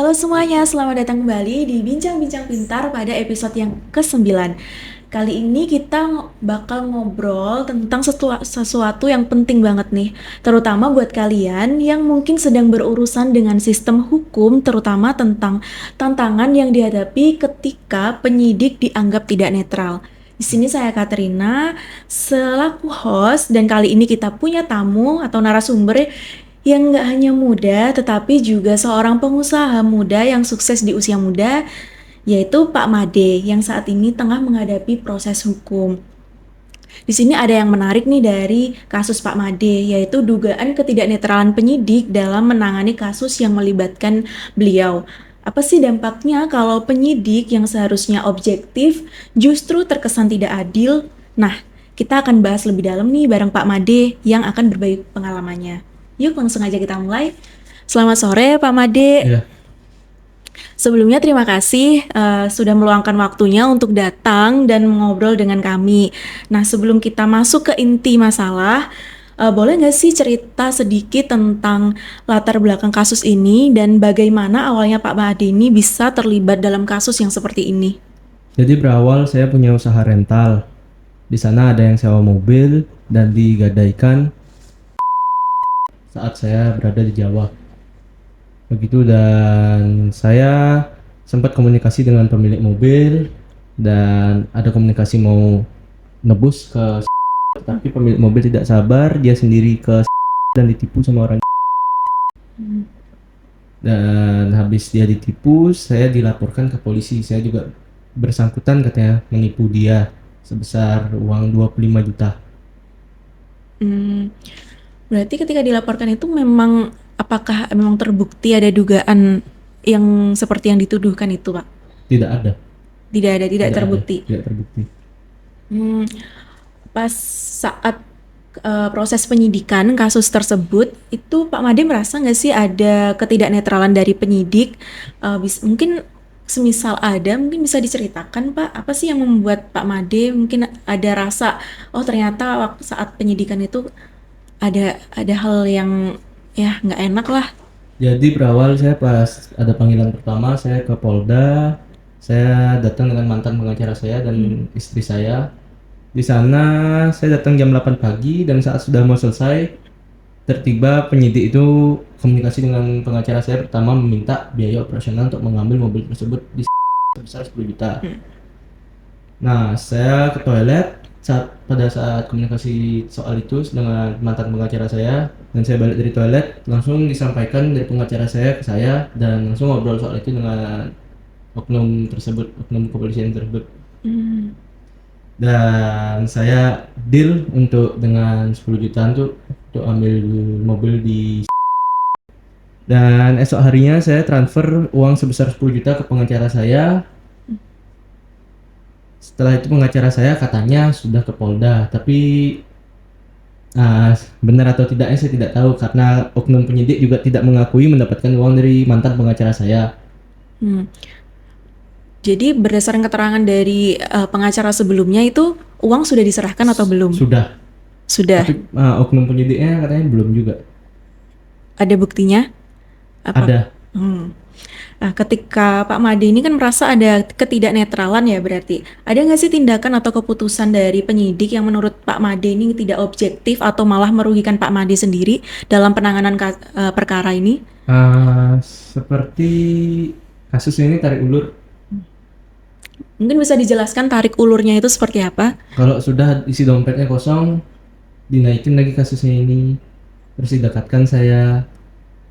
Halo semuanya, selamat datang kembali di Bincang-Bincang Pintar pada episode yang ke-9. Kali ini kita bakal ngobrol tentang sesuatu yang penting banget nih, terutama buat kalian yang mungkin sedang berurusan dengan sistem hukum, terutama tentang tantangan yang dihadapi ketika penyidik dianggap tidak netral. Di sini saya Katrina selaku host, dan kali ini kita punya tamu atau narasumber yang nggak hanya muda, tetapi juga seorang pengusaha muda yang sukses di usia muda, yaitu Pak Made, yang saat ini tengah menghadapi proses hukum. Di sini ada yang menarik nih dari kasus Pak Made, yaitu dugaan ketidaknetralan penyidik dalam menangani kasus yang melibatkan beliau. Apa sih dampaknya kalau penyidik yang seharusnya objektif justru terkesan tidak adil? Nah, kita akan bahas lebih dalam nih bareng Pak Made yang akan berbagi pengalamannya. Yuk langsung aja kita mulai. Selamat sore Pak Made. Iya, Sebelumnya terima kasih sudah meluangkan waktunya untuk datang dan mengobrol dengan kami. Nah, sebelum kita masuk ke inti masalah, boleh nggak sih cerita sedikit tentang latar belakang kasus ini dan bagaimana awalnya Pak Made ini bisa terlibat dalam kasus yang seperti ini? jadi berawal saya punya usaha rental. Di sana ada yang sewa mobil dan digadaikan saat saya berada di Jawa. Begitu, dan saya sempat komunikasi dengan pemilik mobil dan ada komunikasi mau nebus ke tapi pemilik mobil tidak sabar, dia sendiri ke dan ditipu sama orang. Hmm. Dan habis dia ditipu, saya dilaporkan ke polisi. Saya juga bersangkutan katanya menipu dia sebesar uang 25 juta. Hmm. Berarti ketika dilaporkan itu memang apakah memang terbukti ada dugaan yang seperti yang dituduhkan itu, Pak? Tidak ada, Tidak ada, tidak tidak ada, terbukti. tidak terbukti. Hmm, pas saat proses penyidikan kasus tersebut, itu Pak Made merasa nggak sih ada ketidaknetralan dari penyidik? Mungkin semisal ada, mungkin bisa diceritakan Pak, apa sih yang membuat Pak Made mungkin ada rasa, oh ternyata waktu saat penyidikan itu ada hal yang ya nggak enak lah. Jadi berawal saya pas ada panggilan pertama, saya ke Polda. Saya datang dengan mantan pengacara saya dan istri saya. Di sana saya datang jam 8 pagi dan saat sudah mau selesai, tertiba penyidik itu komunikasi dengan pengacara saya, pertama meminta biaya operasional untuk mengambil mobil tersebut di sebesar 10 juta. Nah, saya ke toilet pada saat komunikasi soal itu dengan mantan pengacara saya, dan saya balik dari toilet langsung disampaikan dari pengacara saya ke saya dan langsung ngobrol soal itu dengan oknum tersebut, oknum kepolisian tersebut. Hmm. Dan saya deal untuk dengan 10 jutaan tuh untuk ambil mobil di, dan esok harinya saya transfer uang sebesar 10 juta ke pengacara saya. Setelah itu pengacara saya katanya sudah ke Polda, tapi benar atau tidaknya saya tidak tahu karena oknum penyidik juga tidak mengakui mendapatkan uang dari mantan pengacara saya. Hmm. Jadi berdasarkan keterangan dari pengacara sebelumnya itu uang sudah diserahkan atau belum? Sudah, Sudah. tapi oknum penyidiknya katanya belum juga. Ada buktinya? Apa? Ada. Hmm. Nah, ketika Pak Made ini kan merasa ada ketidaknetralan ya berarti. Ada nggak sih tindakan atau keputusan dari penyidik yang menurut Pak Made ini tidak objektif atau malah merugikan Pak Made sendiri dalam penanganan perkara ini? Seperti kasus ini tarik ulur. Mungkin bisa dijelaskan tarik ulurnya itu seperti apa? Kalau sudah isi dompetnya kosong, dinaikin lagi kasusnya ini, terus didekatkan saya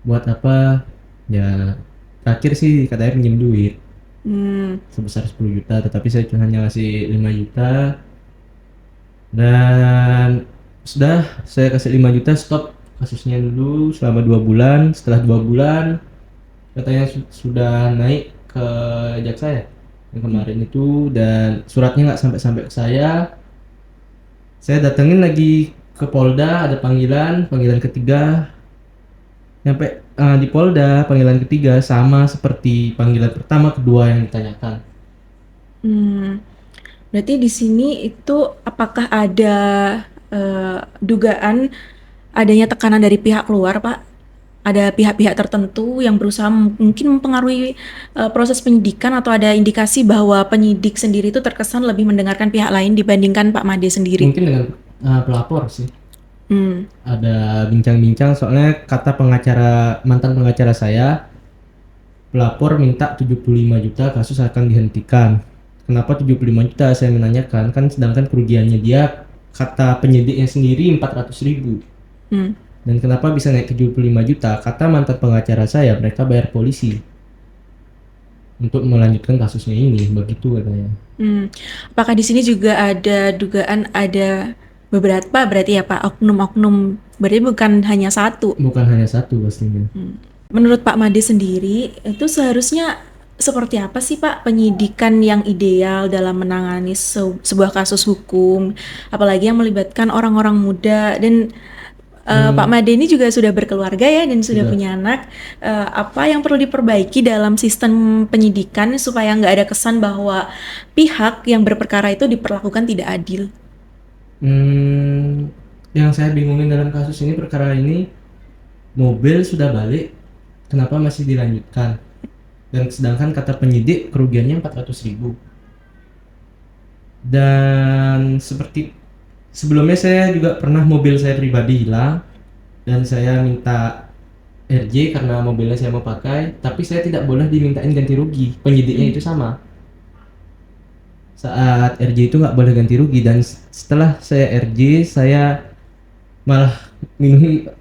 buat apa? Ya terakhir sih katanya pinjam duit Hmm. sebesar 10 juta, tetapi saya cuma hanya ngasih 5 juta. Dan sudah saya kasih 5 juta, stop kasusnya dulu selama 2 bulan. Setelah 2 bulan katanya sudah naik ke jaksa ya yang kemarin itu, dan suratnya nggak sampai-sampai ke saya. Saya datengin lagi ke Polda, ada panggilan ketiga. Nyampe di Polda panggilan ketiga sama seperti panggilan pertama kedua yang ditanyakan. Hmm. Berarti di sini itu apakah ada dugaan adanya tekanan dari pihak luar, Pak? ada pihak-pihak tertentu yang berusaha mungkin mempengaruhi proses penyidikan, atau ada indikasi bahwa penyidik sendiri itu terkesan lebih mendengarkan pihak lain dibandingkan Pak Made sendiri? Mungkin dengan pelapor sih. Hmm. Ada bincang-bincang soalnya kata mantan pengacara saya, pelapor minta 75 juta kasus akan dihentikan. Kenapa 75 juta saya menanyakan, kan sedangkan kerugiannya dia kata penyidiknya sendiri 400.000. Dan kenapa bisa naik 75 juta? Kata mantan pengacara saya, mereka bayar polisi untuk melanjutkan kasusnya ini, begitu katanya. Apakah di sini juga ada dugaan ada beberapa berarti ya Pak, oknum-oknum, berarti bukan hanya satu? Bukan hanya satu pastinya. Menurut Pak Made sendiri, itu seharusnya seperti apa sih Pak penyidikan yang ideal dalam menangani sebuah kasus hukum, apalagi yang melibatkan orang-orang muda, dan Pak Made ini juga sudah berkeluarga ya dan sudah punya anak. Apa yang perlu diperbaiki dalam sistem penyidikan supaya nggak ada kesan bahwa pihak yang berperkara itu diperlakukan tidak adil? Yang saya bingungin dalam kasus ini, perkara ini, mobil sudah balik, kenapa masih dilanjutkan? Dan sedangkan kata penyidik kerugiannya 400.000. Dan seperti sebelumnya saya juga pernah mobil saya pribadi hilang dan saya minta RJ karena mobilnya saya mau pakai, tapi saya tidak boleh dimintain ganti rugi. Penyidiknya itu sama. Saat RJ itu nggak boleh ganti rugi, dan setelah saya RJ saya malah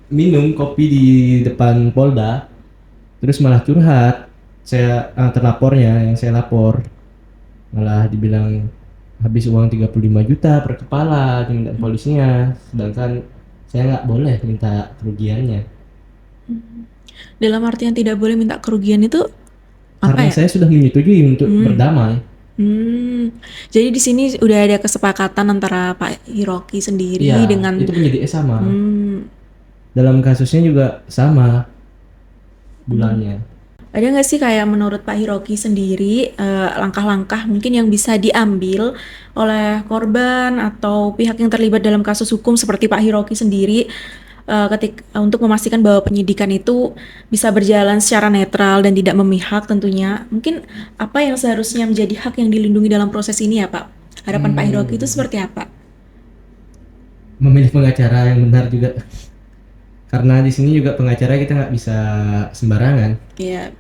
minum kopi di depan Polda, terus malah curhat. Saya terlapornya, yang saya lapor, malah dibilang habis uang 35 juta per kepala diminta polisinya, sedangkan saya nggak boleh minta kerugiannya. Dalam artian tidak boleh minta kerugian itu apa Karena ya? saya sudah menyetujui untuk berdamai. Jadi di sini udah ada kesepakatan antara Pak Hiroki sendiri Iya, dengan itu penyidiknya sama. Dalam kasusnya juga sama bulannya. Ada nggak sih kayak menurut Pak Hiroki sendiri langkah-langkah mungkin yang bisa diambil oleh korban atau pihak yang terlibat dalam kasus hukum seperti Pak Hiroki sendiri untuk memastikan bahwa penyidikan itu bisa berjalan secara netral dan tidak memihak tentunya. Mungkin apa yang seharusnya menjadi hak yang dilindungi dalam proses ini ya Pak? Harapan Pak Hiroki itu seperti apa? Memilih pengacara yang benar juga. Karena di sini juga pengacara kita nggak bisa sembarangan. Iya.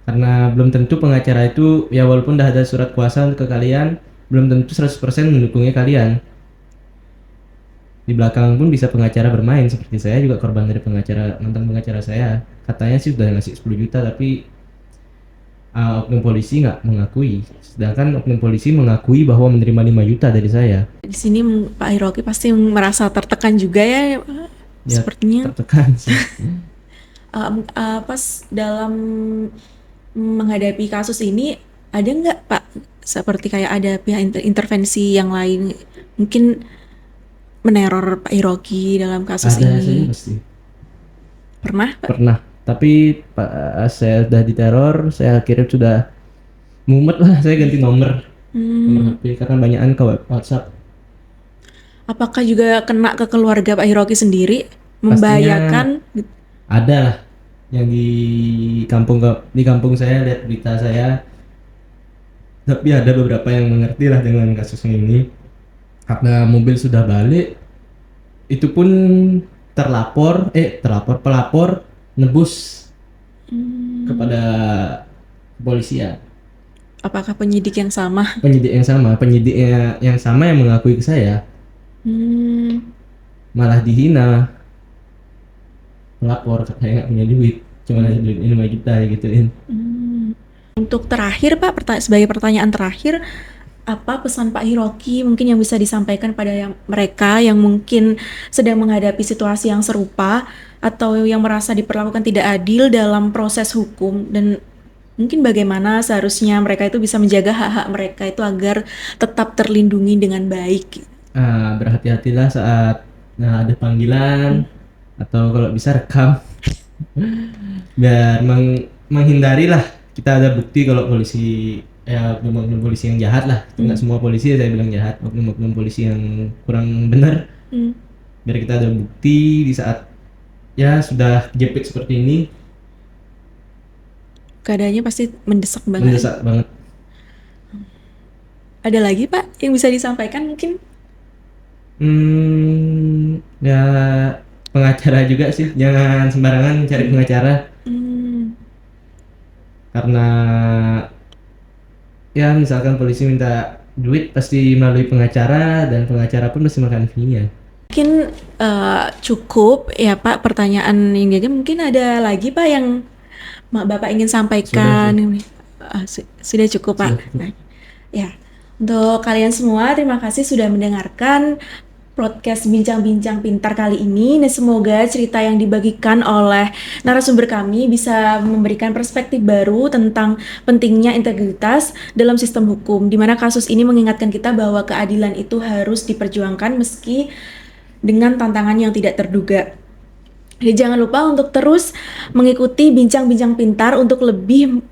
Karena belum tentu pengacara itu, ya walaupun udah ada surat kuasa ke kalian, belum tentu 100% mendukungnya kalian. Di belakang pun bisa pengacara bermain, seperti saya juga korban dari mantan pengacara saya. Katanya sih sudah ngasih 10 juta, tapi oknum polisi nggak mengakui. Sedangkan oknum polisi mengakui bahwa menerima 5 juta dari saya. Di sini Pak Hiroki pasti merasa tertekan juga ya, Ya, sepertinya. tertekan sih. Pas dalam menghadapi kasus ini, ada nggak Pak seperti kayak ada pihak intervensi yang lain mungkin meneror Pak Hiroki dalam kasus Ada saja ini? pasti. Pernah Pak? Pernah. Tapi pas saya sudah diteror, saya akhirnya sudah mumet lah, saya ganti nomor HP karena banyakan ke WhatsApp. Apakah juga kena ke keluarga Pak Hiroki sendiri, membahayakan? Ada lah yang di kampung saya lihat berita saya, tapi ada beberapa yang mengerti lah dengan kasusnya ini. Karena mobil sudah balik, itu pun pelapor nebus kepada kepolisian. Apakah penyidik yang sama? Penyidiknya yang sama yang mengakui ke saya, malah dihina. Pelapor katanya nggak punya duit, cuma ada duit 5 juta gituin. Untuk terakhir Pak, sebagai pertanyaan terakhir, apa pesan Pak Hiroki mungkin yang bisa disampaikan pada mereka yang mungkin sedang menghadapi situasi yang serupa atau yang merasa diperlakukan tidak adil dalam proses hukum, dan mungkin bagaimana seharusnya mereka itu bisa menjaga hak-hak mereka itu agar tetap terlindungi dengan baik? Berhati-hatilah saat ada panggilan, atau kalau bisa rekam biar menghindari lah. Kita ada bukti kalau polisi, ya oknum polisi yang jahat lah, nggak semua polisi saya bilang jahat, oknum polisi yang kurang benar, biar kita ada bukti di saat ya sudah jepit seperti ini, Keadaannya pasti mendesak banget. mendesak banget. Ada lagi Pak yang bisa disampaikan mungkin? Ya pengacara juga sih, jangan sembarangan cari pengacara Hmm, karena ya misalkan polisi minta duit pasti melalui pengacara dan pengacara pun mesti makan fee-nya. mungkin cukup ya Pak pertanyaan yang jadi mungkin ada lagi Pak yang Bapak ingin sampaikan. Sudah cukup Pak. Sudah cukup. Nah, ya, untuk kalian semua terima kasih sudah mendengarkan podcast Bincang-Bincang Pintar kali ini. Nah, semoga cerita yang dibagikan oleh narasumber kami bisa memberikan perspektif baru tentang pentingnya integritas dalam sistem hukum, di mana kasus ini mengingatkan kita bahwa keadilan itu harus diperjuangkan meski dengan tantangan yang tidak terduga. Jadi jangan lupa untuk terus mengikuti Bincang-Bincang Pintar untuk lebih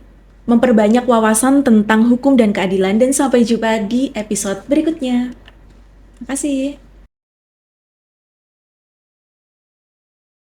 memperbanyak wawasan tentang hukum dan keadilan, dan sampai jumpa di episode berikutnya. Terima kasih.